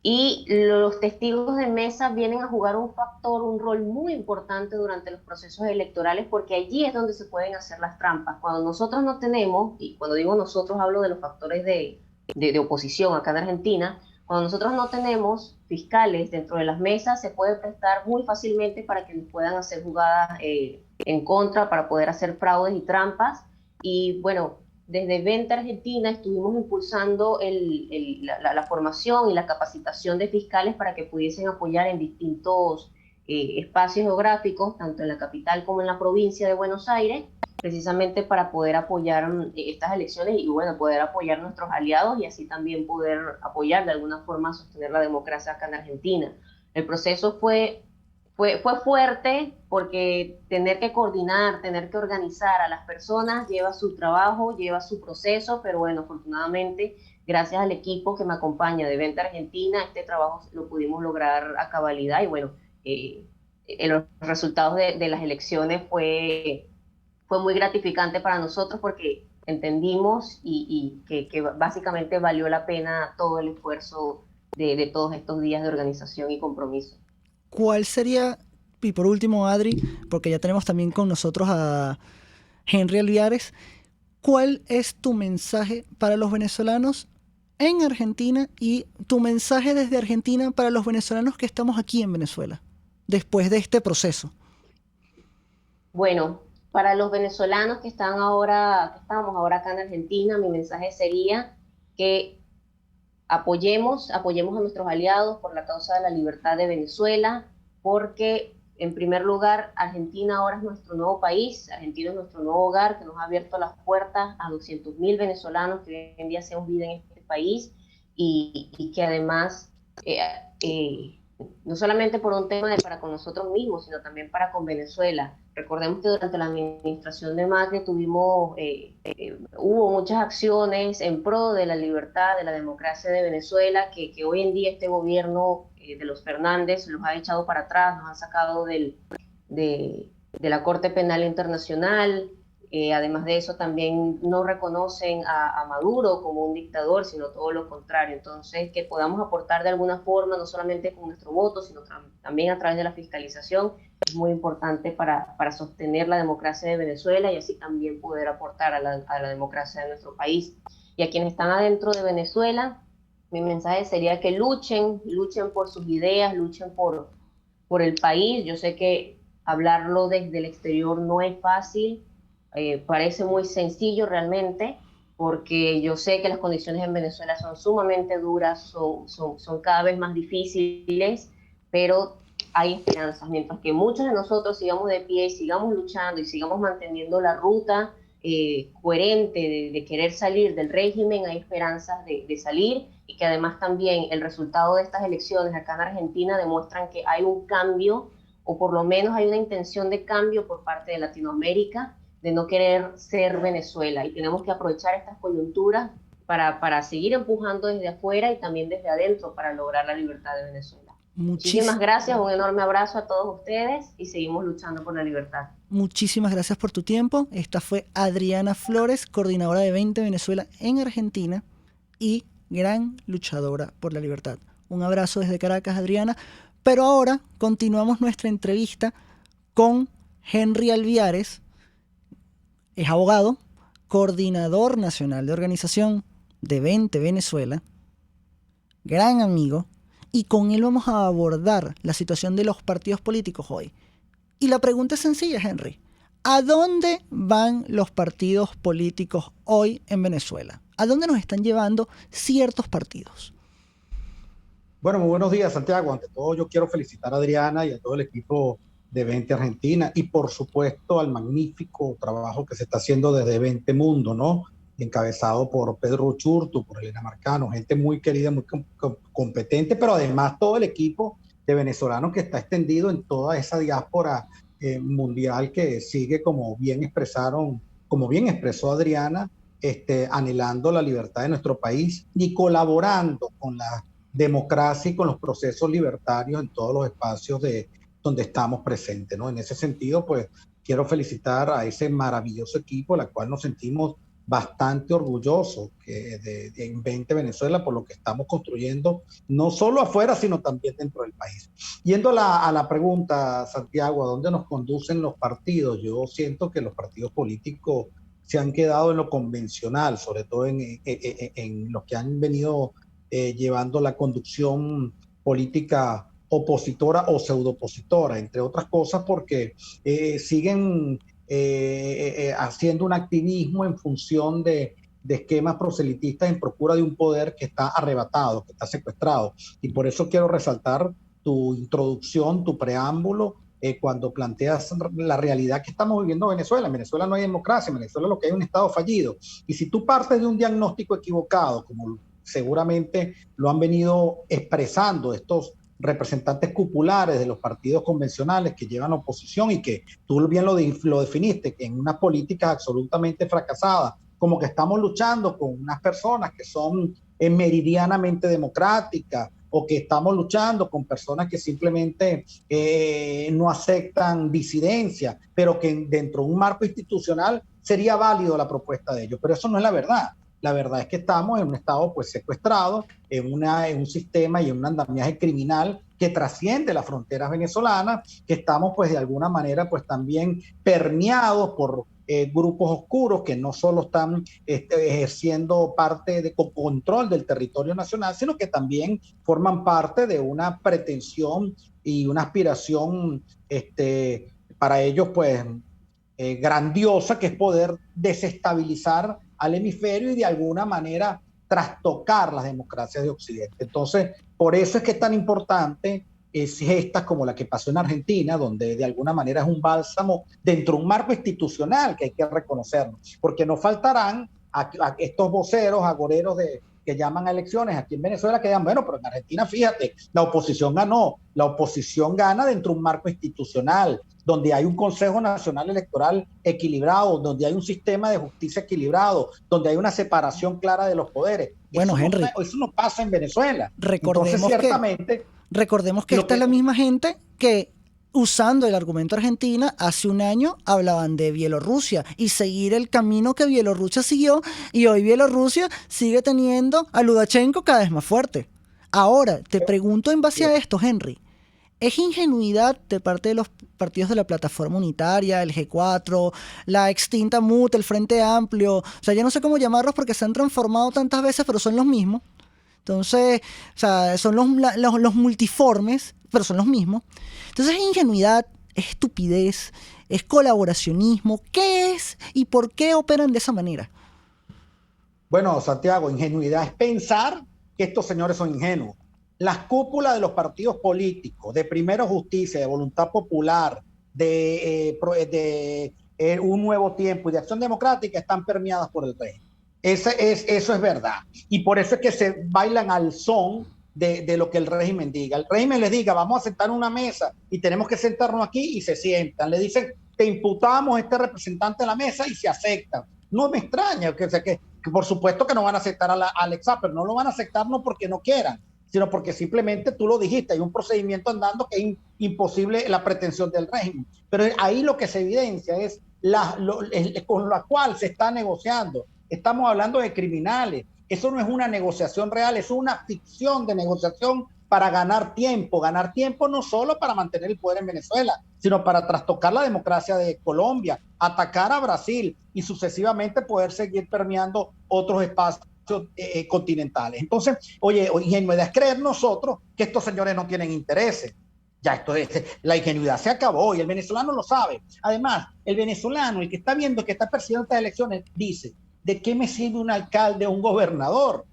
Y los testigos de mesa vienen a jugar un rol muy importante durante los procesos electorales, porque allí es donde se pueden hacer las trampas. Cuando nosotros no tenemos, y cuando digo nosotros hablo de los factores de oposición acá en Argentina, cuando nosotros no tenemos fiscales dentro de las mesas, se puede prestar muy fácilmente para que nos puedan hacer jugadas en contra, para poder hacer fraudes y trampas. Y bueno, desde Venta Argentina estuvimos impulsando la formación y la capacitación de fiscales para que pudiesen apoyar en distintos espacios geográficos, tanto en la capital como en la provincia de Buenos Aires, precisamente para poder apoyar estas elecciones y bueno, poder apoyar a nuestros aliados y así también poder apoyar de alguna forma a sostener la democracia acá en Argentina. El proceso fue fuerte porque tener que coordinar, tener que organizar a las personas lleva su trabajo, lleva su proceso, pero bueno, afortunadamente, gracias al equipo que me acompaña de Venta Argentina, este trabajo lo pudimos lograr a cabalidad y bueno, los resultados de las elecciones fue muy gratificante para nosotros porque entendimos y que básicamente valió la pena todo el esfuerzo de todos estos días de organización y compromiso. ¿Cuál sería, y por último Adri, porque ya tenemos también con nosotros a Henry Alviares, cuál es tu mensaje para los venezolanos en Argentina y tu mensaje desde Argentina para los venezolanos que estamos aquí en Venezuela, después de este proceso? Bueno, para los venezolanos que estamos ahora acá en Argentina, mi mensaje sería que apoyemos a nuestros aliados por la causa de la libertad de Venezuela, porque en primer lugar Argentina ahora es nuestro nuevo país, Argentina es nuestro nuevo hogar que nos ha abierto las puertas a 200.000 venezolanos que hoy en día hacen vida en este país y que además no solamente por un tema para con nosotros mismos, sino también para con Venezuela. Recordemos que durante la administración de Macri hubo muchas acciones en pro de la libertad, de la democracia de Venezuela, que hoy en día este gobierno de los Fernández los ha echado para atrás, nos han sacado de la Corte Penal Internacional. Además de eso, también no reconocen a Maduro como un dictador, sino todo lo contrario. Entonces, que podamos aportar de alguna forma, no solamente con nuestro voto, sino también a través de la fiscalización, es muy importante para sostener la democracia de Venezuela y así también poder aportar a la democracia de nuestro país. Y a quienes están adentro de Venezuela, mi mensaje sería que luchen por sus ideas, luchen por el país. Yo sé que hablarlo desde el exterior no es fácil, parece muy sencillo realmente, porque yo sé que las condiciones en Venezuela son sumamente duras, son cada vez más difíciles, pero hay esperanzas. Mientras que muchos de nosotros sigamos de pie, sigamos luchando y sigamos manteniendo la ruta coherente de querer salir del régimen, hay esperanzas de salir, y que además también el resultado de estas elecciones acá en Argentina demuestran que hay un cambio, o por lo menos hay una intención de cambio por parte de Latinoamérica, de no querer ser Venezuela, y tenemos que aprovechar estas coyunturas para seguir empujando desde afuera y también desde adentro para lograr la libertad de Venezuela. Muchísimas gracias, un enorme abrazo a todos ustedes y seguimos luchando por la libertad. Muchísimas gracias por tu tiempo. Esta fue Adriana Flores, coordinadora de 20 Venezuela en Argentina y gran luchadora por la libertad. Un abrazo desde Caracas, Adriana. Pero ahora continuamos nuestra entrevista con Henry Alviares. Es abogado, coordinador nacional de organización de 20 Venezuela, gran amigo, y con él vamos a abordar la situación de los partidos políticos hoy. Y la pregunta es sencilla, Henry. ¿A dónde van los partidos políticos hoy en Venezuela? ¿A dónde nos están llevando ciertos partidos? Bueno, muy buenos días, Santiago. Ante todo, yo quiero felicitar a Adriana y a todo el equipo de 20 Argentina y, por supuesto, al magnífico trabajo que se está haciendo desde 20 Mundo, ¿no? Encabezado por Pedro Uruchurtu, por Elena Marcano, gente muy querida, muy competente, pero además todo el equipo de venezolanos que está extendido en toda esa diáspora mundial que sigue, como bien expresó Adriana, anhelando la libertad de nuestro país y colaborando con la democracia y con los procesos libertarios en todos los espacios donde estamos presentes, ¿no? En ese sentido, pues, quiero felicitar a ese maravilloso equipo, la cual nos sentimos bastante orgullosos en 20 Venezuela por lo que estamos construyendo, no solo afuera, sino también dentro del país. Yendo a la pregunta, Santiago, ¿a dónde nos conducen los partidos? Yo siento que los partidos políticos se han quedado en lo convencional, sobre todo en los que han venido llevando la conducción política opositora o pseudo-opositora, entre otras cosas porque siguen haciendo un activismo en función de esquemas proselitistas en procura de un poder que está arrebatado, que está secuestrado. Y por eso quiero resaltar tu introducción, tu preámbulo, cuando planteas la realidad que estamos viviendo en Venezuela. En Venezuela no hay democracia, en Venezuela lo que hay es un Estado fallido. Y si tú partes de un diagnóstico equivocado, como seguramente lo han venido expresando estos representantes cupulares de los partidos convencionales que llevan la oposición y que tú bien lo definiste, que en unas políticas absolutamente fracasadas, como que estamos luchando con unas personas que son meridianamente democráticas o que estamos luchando con personas que simplemente no aceptan disidencia, pero que dentro de un marco institucional sería válido la propuesta de ellos. Pero eso no es la verdad. La verdad es que estamos en un estado pues secuestrado, en un sistema y en un andamiaje criminal que trasciende las fronteras venezolanas, que estamos pues de alguna manera pues también permeados por grupos oscuros que no solo están ejerciendo parte de control del territorio nacional, sino que también forman parte de una pretensión y una aspiración para ellos pues grandiosa, que es poder desestabilizar al hemisferio y de alguna manera trastocar las democracias de Occidente. Entonces, por eso es que es tan importante gestas como la que pasó en Argentina, donde de alguna manera es un bálsamo dentro de un marco institucional que hay que reconocerlo, porque no faltarán a estos voceros agoreros que llaman a elecciones aquí en Venezuela, que digan, bueno, pero en Argentina, fíjate, la oposición ganó. La oposición gana dentro de un marco institucional, donde hay un Consejo Nacional Electoral equilibrado, donde hay un sistema de justicia equilibrado, donde hay una separación clara de los poderes. Bueno, eso Henry, eso no pasa en Venezuela. Recordemos Entonces, ciertamente, que esta es la misma gente que, usando el argumento Argentina, hace un año hablaban de Bielorrusia y seguir el camino que Bielorrusia siguió, y hoy Bielorrusia sigue teniendo a Lukashenko cada vez más fuerte. Ahora, te pregunto en base a esto, Henry, ¿es ingenuidad de parte de los partidos de la Plataforma Unitaria, el G4, la extinta MUT, el Frente Amplio? O sea, ya no sé cómo llamarlos porque se han transformado tantas veces, pero son los mismos. Entonces, o sea, son los multiformes, pero son los mismos. Entonces es ingenuidad, es estupidez, es colaboracionismo. ¿Qué es y por qué operan de esa manera? Bueno, Santiago, ingenuidad es pensar que estos señores son ingenuos. Las cúpulas de los partidos políticos, de Primero Justicia, de Voluntad Popular, de Un Nuevo Tiempo y de Acción Democrática están permeadas por el régimen. Eso es verdad. Y por eso es que se bailan al son de lo que el régimen diga. El régimen les diga, vamos a sentar en una mesa y tenemos que sentarnos aquí, y se sientan. Le dicen, te imputamos este representante de la mesa, y se aceptan. No me extraña que por supuesto que no van a aceptar a Alex Saab, pero no lo van a aceptar no porque no quieran, sino porque simplemente tú lo dijiste, hay un procedimiento andando que es imposible la pretensión del régimen. Pero ahí lo que se evidencia es con la cual se está negociando. Estamos hablando de criminales. Eso no es una negociación real, es una ficción de negociación para ganar tiempo no solo para mantener el poder en Venezuela, sino para trastocar la democracia de Colombia, atacar a Brasil y sucesivamente poder seguir permeando otros espacios continentales. Entonces, ingenuidad es creer nosotros que estos señores no tienen intereses. Ya la ingenuidad se acabó y el venezolano lo sabe. Además, el venezolano, el que está viendo, que está persiguiendo estas elecciones, dice, ¿de qué me sirve un alcalde o un gobernador?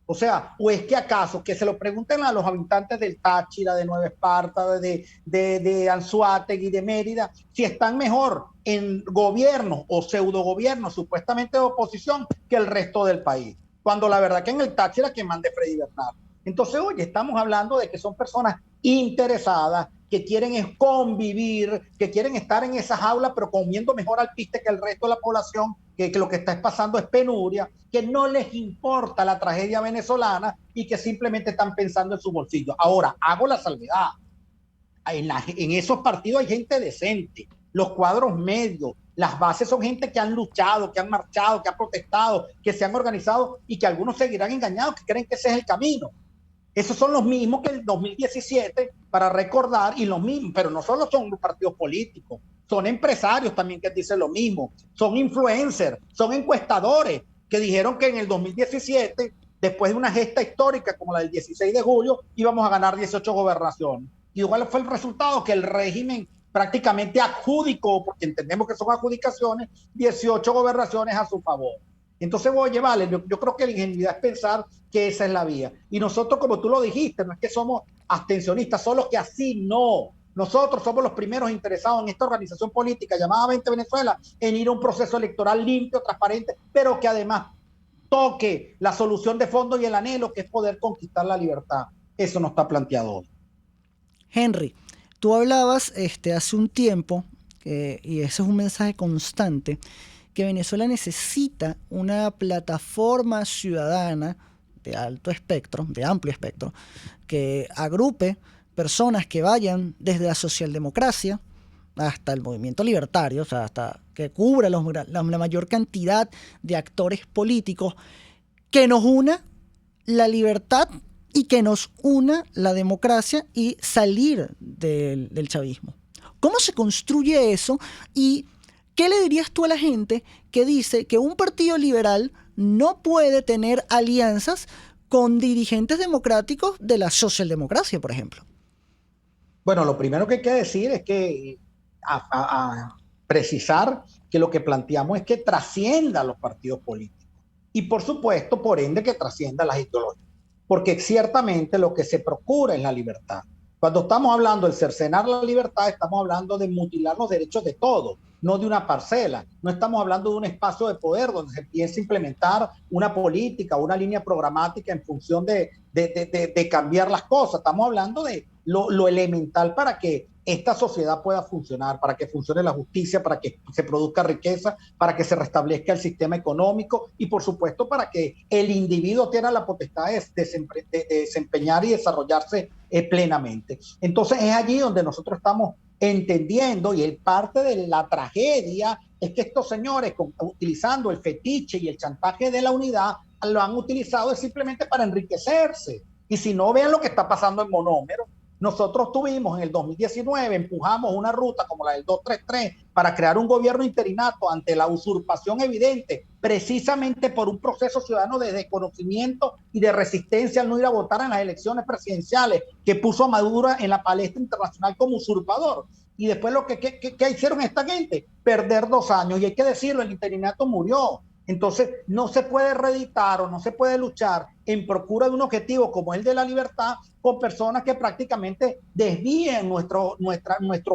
O sea, ¿o es que acaso que se lo pregunten a los habitantes del Táchira, de Nueva Esparta, de Anzoátegui, de Mérida, si están mejor en gobierno o pseudogobierno supuestamente de oposición que el resto del país? Cuando la verdad que en el Táchira quien manda es Freddy Bernardo. Entonces, estamos hablando de que son personas interesadas, que quieren convivir, que quieren estar en esa jaula, pero comiendo mejor alpiste que el resto de la población, que lo que está pasando es penuria, que no les importa la tragedia venezolana y que simplemente están pensando en su bolsillo. Ahora, hago la salvedad. En esos partidos hay gente decente, los cuadros medios, las bases son gente que han luchado, que han marchado, que han protestado, que se han organizado y que algunos seguirán engañados, que creen que ese es el camino. Esos son los mismos que el 2017, para recordar, y los mismos, pero no solo son los partidos políticos, son empresarios también que dicen lo mismo, son influencers, son encuestadores que dijeron que en el 2017, después de una gesta histórica como la del 16 de julio, íbamos a ganar 18 gobernaciones. ¿Y cuál fue el resultado? Que el régimen prácticamente adjudicó, porque entendemos que son adjudicaciones, 18 gobernaciones a su favor. Entonces, vale, yo creo que la ingenuidad es pensar que esa es la vía. Y nosotros, como tú lo dijiste, no es que somos abstencionistas, solo que así no. Nosotros somos los primeros interesados en esta organización política llamada 20 Venezuela, en ir a un proceso electoral limpio, transparente, pero que además toque la solución de fondo y el anhelo, que es poder conquistar la libertad. Eso no está planteado hoy. Henry, tú hablabas hace un tiempo, y ese es un mensaje constante, que Venezuela necesita una plataforma ciudadana de alto espectro, de amplio espectro, que agrupe personas que vayan desde la socialdemocracia hasta el movimiento libertario, o sea, hasta que cubra la mayor cantidad de actores políticos, que nos una la libertad y que nos una la democracia y salir del chavismo. ¿Cómo se construye eso? ¿Y qué le dirías tú a la gente que dice que un partido liberal no puede tener alianzas con dirigentes democráticos de la socialdemocracia, por ejemplo? Bueno, lo primero que hay que decir es que precisar que lo que planteamos es que trascienda los partidos políticos y, por supuesto, por ende, que trascienda las ideologías, porque ciertamente lo que se procura es la libertad. Cuando estamos hablando de cercenar la libertad, estamos hablando de mutilar los derechos de todos, no de una parcela. No estamos hablando de un espacio de poder donde se piensa implementar una política, una línea programática en función de cambiar las cosas. Estamos hablando de lo elemental para que esta sociedad pueda funcionar, para que funcione la justicia, para que se produzca riqueza, para que se restablezca el sistema económico y, por supuesto, para que el individuo tenga la potestad de desempeñar y desarrollarse plenamente. Entonces es allí donde nosotros estamos entendiendo, y el parte de la tragedia es que estos señores, utilizando el fetiche y el chantaje de la unidad, lo han utilizado simplemente para enriquecerse. Y si no, vean lo que está pasando en Monómero. Nosotros tuvimos en el 2019, empujamos una ruta como la del 233 para crear un gobierno interinato ante la usurpación evidente, precisamente por un proceso ciudadano de desconocimiento y de resistencia al no ir a votar en las elecciones presidenciales, que puso a Maduro en la palestra internacional como usurpador. Y después ¿qué hicieron esta gente? Perder 2 años. Y hay que decirlo, el interinato murió. Entonces, no se puede reeditar o no se puede luchar en procura de un objetivo como el de la libertad con personas que prácticamente desvíen nuestro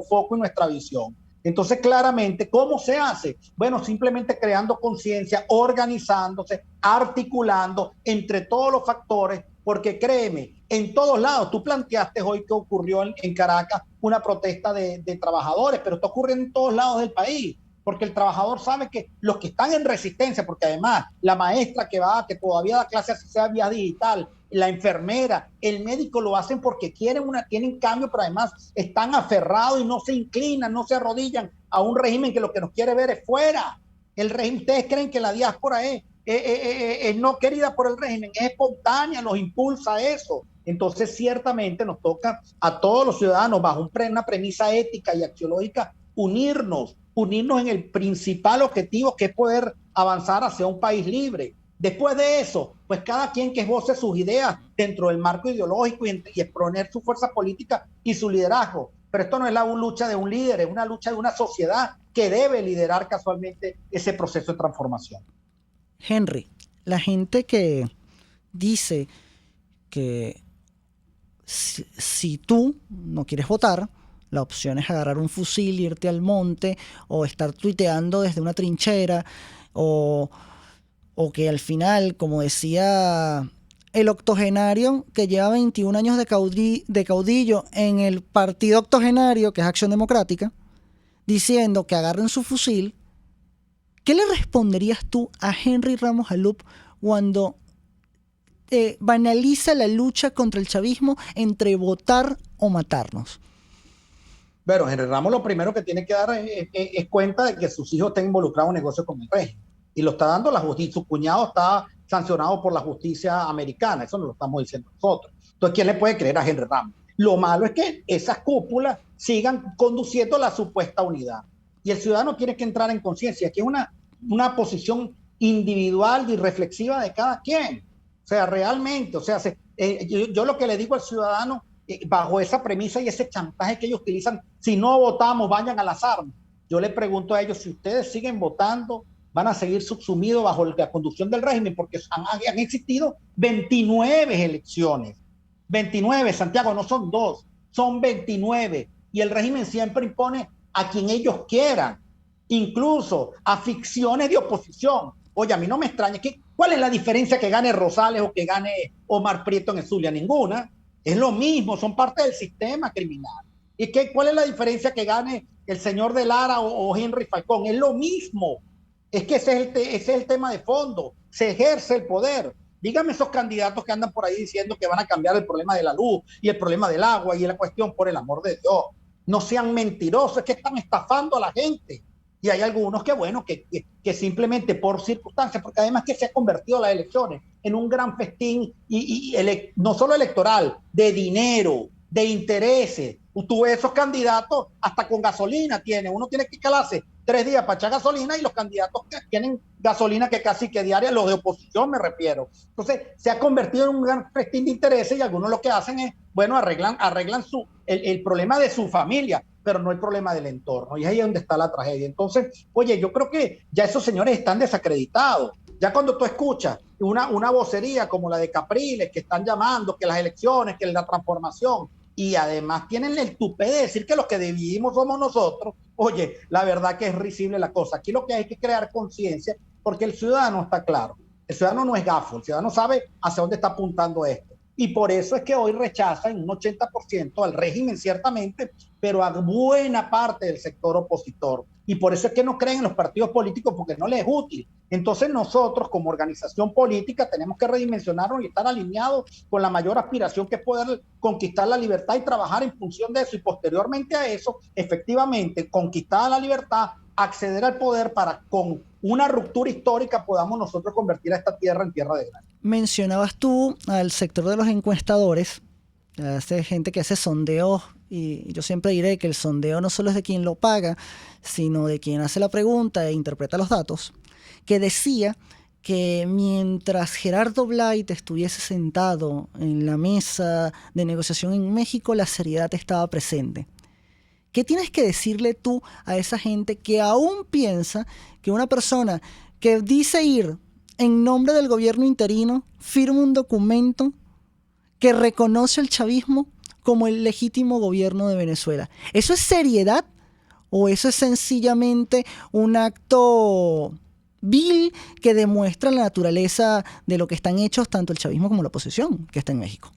foco y nuestra visión. Entonces, claramente, ¿cómo se hace? Bueno, simplemente creando conciencia, organizándose, articulando entre todos los factores, porque créeme, en todos lados, tú planteaste hoy que ocurrió en Caracas una protesta de trabajadores, pero está ocurriendo en todos lados del país. Porque el trabajador sabe que los que están en resistencia, porque además la maestra que todavía da clases así sea vía digital, la enfermera, el médico lo hacen porque tienen cambio, pero además están aferrados y no se inclinan, no se arrodillan a un régimen que lo que nos quiere ver es fuera. El régimen, ustedes creen que la diáspora es no querida por el régimen, es espontánea, los impulsa a eso. Entonces ciertamente nos toca a todos los ciudadanos bajo una premisa ética y axiológica unirnos en el principal objetivo, que es poder avanzar hacia un país libre. Después de eso, pues cada quien que esboce sus ideas dentro del marco ideológico y exponer su fuerza política y su liderazgo. Pero esto no es la lucha de un líder, es una lucha de una sociedad que debe liderar casualmente ese proceso de transformación. Henry, la gente que dice que si tú no quieres votar, la opción es agarrar un fusil, irte al monte o estar tuiteando desde una trinchera o que al final, como decía el octogenario que lleva 21 años de caudillo en el partido octogenario, que es Acción Democrática, diciendo que agarren su fusil, ¿qué le responderías tú a Henry Ramos Alup cuando banaliza la lucha contra el chavismo entre votar o matarnos? Bueno, Henry Ramos lo primero que tiene que dar es cuenta de que sus hijos están involucrados en negocios con el régimen. Y lo está dando la justicia. Su cuñado está sancionado por la justicia americana. Eso no lo estamos diciendo nosotros. Entonces, ¿quién le puede creer a Henry Ramos? Lo malo es que esas cúpulas sigan conduciendo la supuesta unidad. Y el ciudadano tiene que entrar en conciencia, que es una posición individual y reflexiva de cada quien. O sea, realmente, yo lo que le digo al ciudadano, bajo esa premisa y ese chantaje que ellos utilizan, si no votamos, vayan a las armas. Yo le pregunto a ellos, si ustedes siguen votando, van a seguir subsumidos bajo la conducción del régimen, porque han existido 29 elecciones. 29, Santiago, no son 2, son 29. Y el régimen siempre impone a quien ellos quieran, incluso a ficciones de oposición. Oye, a mí no me extraña. ¿Cuál es la diferencia que gane Rosales o que gane Omar Prieto en el Zulia? Ninguna. Es lo mismo, son parte del sistema criminal. ¿Y cuál es la diferencia que gane el señor de Lara o Henry Falcón? Es lo mismo. Es que ese es el tema de fondo. Se ejerce el poder. Dígame esos candidatos que andan por ahí diciendo que van a cambiar el problema de la luz y el problema del agua y la cuestión, por el amor de Dios. No sean mentirosos, es que están estafando a la gente. Y hay algunos que simplemente por circunstancias, porque además que se ha convertido las elecciones en un gran festín no solo electoral, de dinero, de intereses. Tú ves esos candidatos hasta con gasolina tienen. Uno tiene que calarse 3 días para echar gasolina y los candidatos que tienen gasolina que casi que diaria, los de oposición me refiero. Entonces se ha convertido en un gran festín de intereses y algunos lo que hacen es, arreglan el problema de su familia, pero no el problema del entorno. Y ahí es donde está la tragedia. Entonces, oye, yo creo que ya esos señores están desacreditados. Ya cuando tú escuchas una vocería como la de Capriles, que están llamando que las elecciones, que la transformación, y además tienen el tupé de decir que los que dividimos somos nosotros, oye, la verdad que es risible la cosa. Aquí lo que hay que crear conciencia, porque el ciudadano está claro. El ciudadano no es gafo, el ciudadano sabe hacia dónde está apuntando esto. Y por eso es que hoy rechazan un 80% al régimen, ciertamente, pero a buena parte del sector opositor. Y por eso es que no creen en los partidos políticos, porque no les es útil. Entonces nosotros, como organización política, tenemos que redimensionarnos y estar alineados con la mayor aspiración, que es poder conquistar la libertad y trabajar en función de eso. Y posteriormente a eso, efectivamente, conquistada la libertad, acceder al poder para, con una ruptura histórica, podamos nosotros convertir a esta tierra en tierra de gracia. Mencionabas tú al sector de los encuestadores hace gente que hace sondeos, y yo siempre diré que el sondeo no solo es de quien lo paga, sino de quien hace la pregunta e interpreta los datos, que decía que mientras Gerardo Blight estuviese sentado en la mesa de negociación en México, la seriedad estaba presente. ¿Qué tienes que decirle tú a esa gente que aún piensa que una persona que dice ir en nombre del gobierno interino firma un documento que reconoce el chavismo como el legítimo gobierno de Venezuela? ¿Eso es seriedad o eso es sencillamente un acto vil que demuestra la naturaleza de lo que están hechos tanto el chavismo como la oposición que está en México?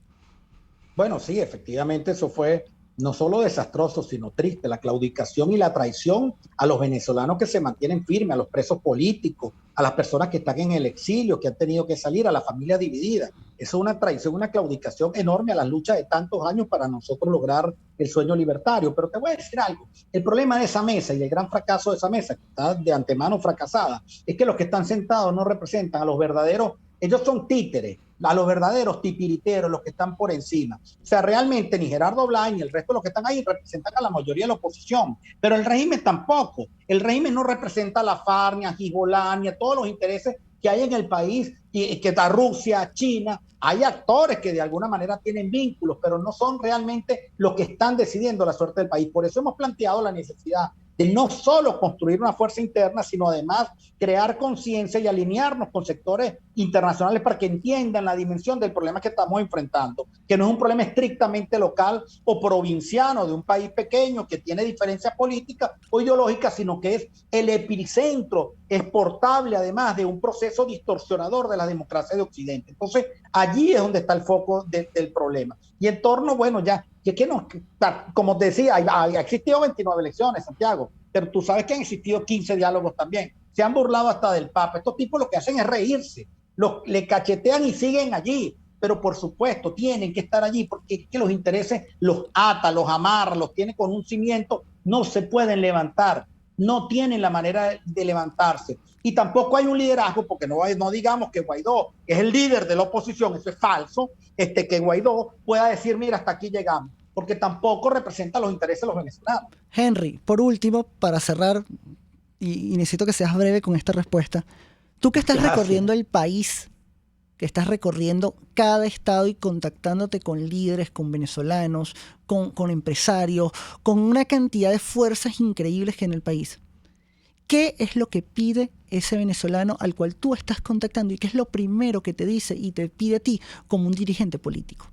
Bueno, sí, efectivamente eso fue no solo desastroso, sino triste, la claudicación y la traición a los venezolanos que se mantienen firmes, a los presos políticos, a las personas que están en el exilio, que han tenido que salir, a la familia dividida. Eso es una traición, una claudicación enorme a las luchas de tantos años para nosotros lograr el sueño libertario. Pero te voy a decir algo, el problema de esa mesa y el gran fracaso de esa mesa, que está de antemano fracasada, es que los que están sentados no representan a los verdaderos. Ellos son títeres, a los verdaderos titiriteros, los que están por encima. O sea, realmente ni Gerardo Blight ni el resto de los que están ahí representan a la mayoría de la oposición, pero el régimen tampoco. El régimen no representa a la FARC, ni a Hezbollah, ni a todos los intereses que hay en el país, y que está Rusia, China. Hay actores que de alguna manera tienen vínculos, pero no son realmente los que están decidiendo la suerte del país. Por eso hemos planteado la necesidad de no solo construir una fuerza interna, sino además crear conciencia y alinearnos con sectores internacionales para que entiendan la dimensión del problema que estamos enfrentando, que no es un problema estrictamente local o provinciano de un país pequeño que tiene diferencias políticas o ideológicas, sino que es el epicentro exportable además de un proceso distorsionador de la democracia de Occidente. Entonces, allí es donde está el foco del problema. Y en torno, bueno, como te decía, ha existido 29 elecciones, Santiago, pero tú sabes que han existido 15 diálogos también. Se han burlado hasta del Papa. Estos tipos lo que hacen es reírse, le cachetean y siguen allí. Pero por supuesto tienen que estar allí porque es que los intereses los ata, los amarra, los tiene con un cimiento, no se pueden levantar, no tienen la manera de levantarse. Y tampoco hay un liderazgo, porque no digamos que Guaidó es el líder de la oposición, eso es falso, que Guaidó pueda decir, mira, hasta aquí llegamos, porque tampoco representa los intereses de los venezolanos. Henry, por último, para cerrar, y necesito que seas breve con esta respuesta, tú que estás recorriendo el país, que estás recorriendo cada estado y contactándote con líderes, con venezolanos, con empresarios, con una cantidad de fuerzas increíbles que hay en el país. ¿Qué es lo que pide ese venezolano al cual tú estás contactando y qué es lo primero que te dice y te pide a ti como un dirigente político?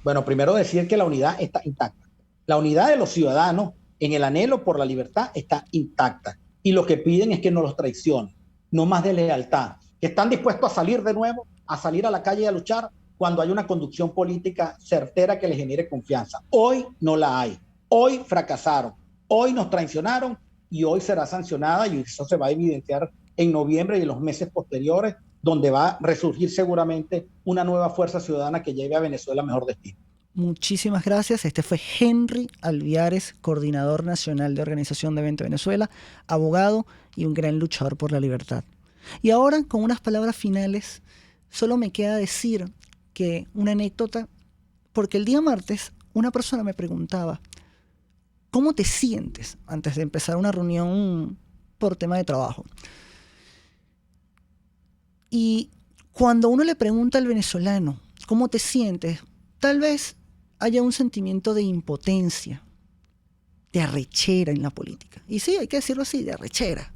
Bueno, primero decir que la unidad está intacta. La unidad de los ciudadanos en el anhelo por la libertad está intacta. Y lo que piden es que no los traicionen, no más de lealtad. Que están dispuestos a salir de nuevo, a salir a la calle y a luchar cuando hay una conducción política certera que les genere confianza. Hoy no la hay. Hoy fracasaron. Hoy nos traicionaron y hoy será sancionada y eso se va a evidenciar en noviembre y en los meses posteriores, donde va a resurgir seguramente una nueva fuerza ciudadana que lleve a Venezuela a mejor destino. Muchísimas gracias. Este fue Henry Alviares, coordinador nacional de Organización de Evento Venezuela, abogado y un gran luchador por la libertad. Y ahora, con unas palabras finales, solo me queda decir que una anécdota, porque el día martes una persona me preguntaba, ¿cómo te sientes antes de empezar una reunión por tema de trabajo? Y cuando uno le pregunta al venezolano, ¿cómo te sientes? Tal vez haya un sentimiento de impotencia, de arrechera en la política. Y sí, hay que decirlo así, de arrechera.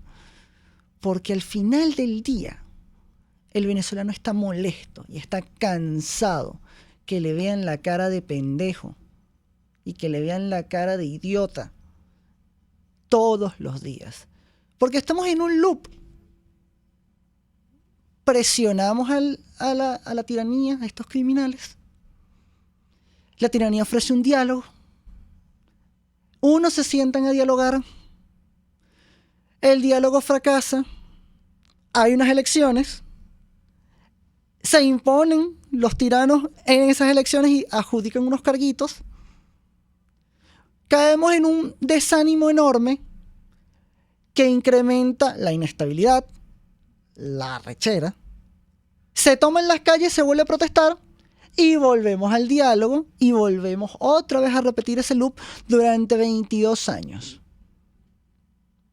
Porque al final del día, el venezolano está molesto y está cansado que le vean la cara de pendejo y que le vean la cara de idiota todos los días. Porque estamos en un loop. Presionamos a la tiranía, a estos criminales. La tiranía ofrece un diálogo. Unos se sientan a dialogar. El diálogo fracasa. Hay unas elecciones. Se imponen los tiranos en esas elecciones y adjudican unos carguitos. Caemos en un desánimo enorme que incrementa la inestabilidad, la arrechera. Se toma en las calles, se vuelve a protestar y volvemos al diálogo y volvemos otra vez a repetir ese loop durante 22 años.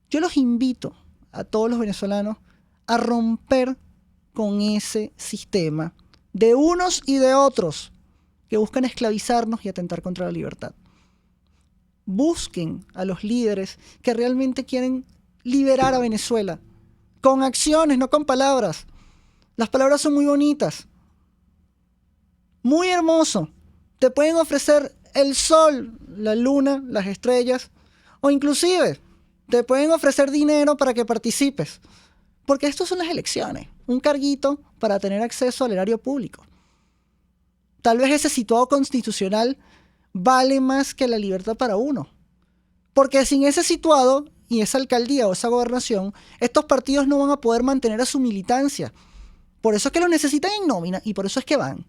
Yo los invito a todos los venezolanos a romper con ese sistema de unos y de otros que buscan esclavizarnos y atentar contra la libertad. Busquen a los líderes que realmente quieren liberar a Venezuela, con acciones, no con palabras. Las palabras son muy bonitas, muy hermoso. Te pueden ofrecer el sol, la luna, las estrellas, o inclusive te pueden ofrecer dinero para que participes. Porque esto son las elecciones, un carguito para tener acceso al erario público. Tal vez ese situado constitucional vale más que la libertad para uno. Porque sin ese situado y esa alcaldía o esa gobernación, estos partidos no van a poder mantener a su militancia. Por eso es que los necesitan en nómina y por eso es que van.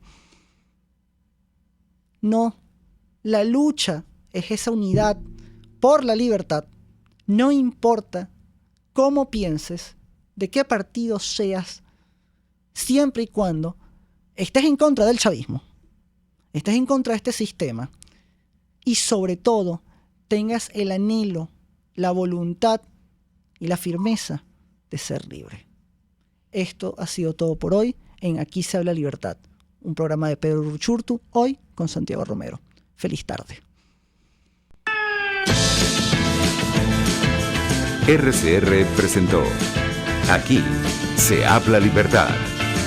No, la lucha es esa unidad por la libertad. No importa cómo pienses, de qué partido seas, siempre y cuando estés en contra del chavismo, estés en contra de este sistema y sobre todo tengas el anhelo, la voluntad y la firmeza de ser libre. Esto ha sido todo por hoy en Aquí se habla libertad, un programa de Pedro Uruchurtu, hoy con Santiago Romero. Feliz tarde. RCR presentó Aquí se habla libertad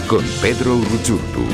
con Pedro Uruchurtu.